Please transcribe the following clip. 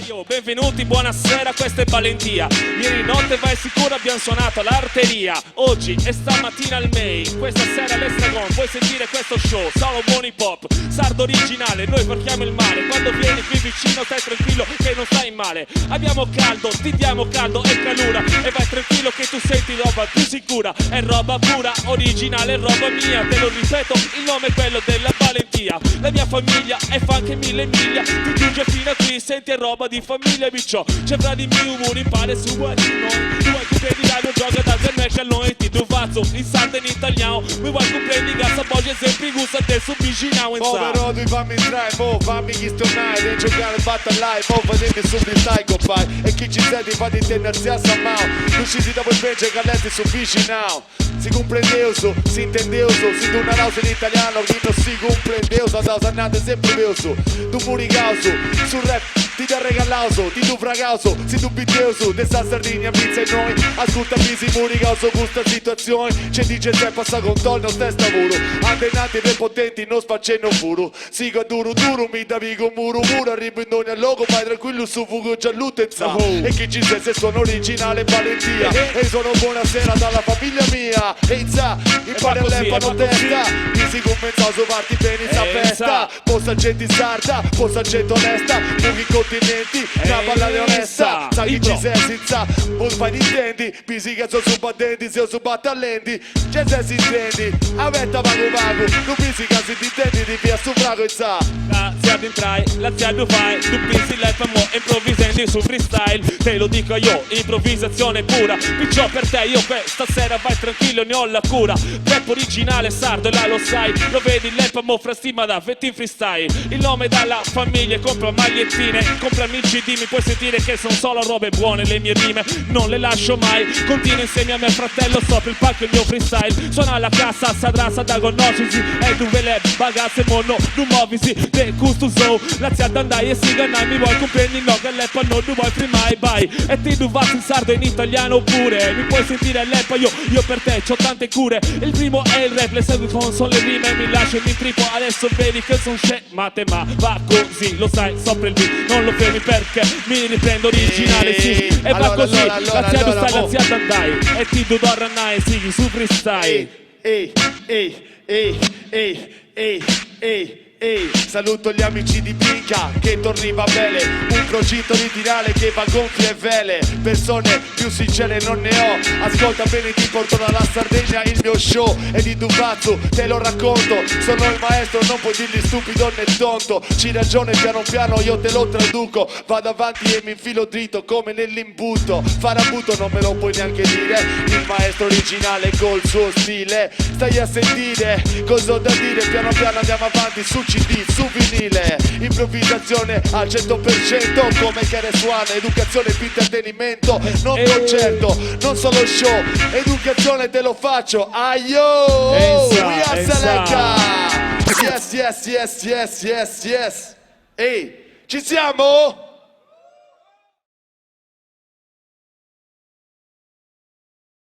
Yo, benvenuti, buonasera, questa è Valentia. Ieri notte vai sicuro abbiamo suonato l'arteria. Oggi è stamattina al May, questa sera all'Estragon puoi sentire questo show, solo buon hip hop, sardo originale, noi portiamo il mare. Quando vieni qui vicino stai tranquillo che non stai male. Abbiamo caldo, ti diamo caldo e calura, e vai tranquillo che tu senti roba più sicura. È roba pura, originale, roba mia. Te lo ripeto, il nome è quello della Valentia. La mia famiglia è fa anche 1000 miglia, ti giunge fino a qui, senti è roba di famiglia bicho. C'è fra di me umori, pare su di noi. Tu vuoi comprendi radio, gioca da zernecca a noi. Ti do faccio in sardo in italiano. Mi vuoi comprendi gassa, poi sempre gusta adesso vicino in sa. Però tu fammi entrare, mo fammi chi stornare. E giocare il battle live, mo vedete su freestyle compai. E chi ci sente fa di tenersi a Samao. Tu ci si dopo invece che lei su vicino. Si comprendeuso, si intendeuso. Si tu una rausa in italiano, chi non si comprendeuso. Da usannate sempre veuso. Tu muri causo, sul rap ti da regalauso, ti tu fragauso, si tu bitteuso, de sta Sardegna pizza e noi. Ascolta misi muri causo questa situazione. C'è dice se passa con torno testa volo. Antenati prepotenti non spacceno furo. Sigo duro duro mi davi con muro muro. Arrivo in ogni logo vai tranquillo su fugo già l'utenza. E chi ci sei se sono originale Valentia. E sono buonasera dalla famiglia mia. E izza, impara l'empano testa. Mi si commenza a sovarti bene in sta festa. Posta gente sarda, posta gente onesta. Pochi continenti, una ballata onesta. Sa chi ci sei senza, non fai intendi. Pisi che sono subattenti, se su battalenti. C'è se si intendi, avetta vago vago. Tu pisi che si intendi, ti via su frago e sa. La zia entrai, la zia tu fai. Tu pisi l'elfa mo improvvisendi su freestyle. Te lo dico io, improvvisazione pura. Picciò per te io stasera vai tranquillo, ne ho la cura. Rap originale sardo, là lo sai. Lo vedi l'elfa mo fra stima da fetti in freestyle. Il nome dalla famiglia, compra magliettine, comprami il CD, mi puoi sentire che sono solo robe buone. Le mie rime non le lascio mai. Continua insieme a me fratello, sopra il palco il mio freestyle. Suona alla cassa, sadrassa da conoscersi. E dove le bagazze mono, non muovisi. De gusto so, la zia andai e si ganai. Mi vuoi comprendi no che l'eppa non tu vuoi prima e vai. E ti tu vas in sardo in italiano pure. Mi puoi sentire l'eppa io per te c'ho tante cure. Il primo è il rap, le segue sono le rime. Mi lascio mi tripo, adesso vedi che son scemate. Ma va così, lo sai, sopra il beat. Non lo fermi perché mi riprendo originale, sì. E allora, va così, la zia tu stai, la zia andai. E ti do dorranai, sì, su freestyle. Ehi, saluto gli amici di Pinca che torni va bene. Un progetto originale che va gonfie e vele. Persone più sincere non ne ho. Ascolta bene, ti porto dalla Sardegna il mio show. E di Duvazzo te lo racconto. Sono il maestro, non puoi dirgli stupido né tonto. Ci ragione piano piano, io te lo traduco. Vado avanti e mi infilo dritto come nell'imbuto. Farabuto non me lo puoi neanche dire. Il maestro originale col suo stile. Stai a sentire cosa ho da dire. Piano piano andiamo avanti su CD, su vinile. Improvvisazione al 100%. Come Keres-One, educazione più intrattenimento. Non concerto, non solo show. Educazione te lo faccio. Aio, we are Selecta. Yes, yes, yes, yes, yes, yes. Ehi, ci siamo?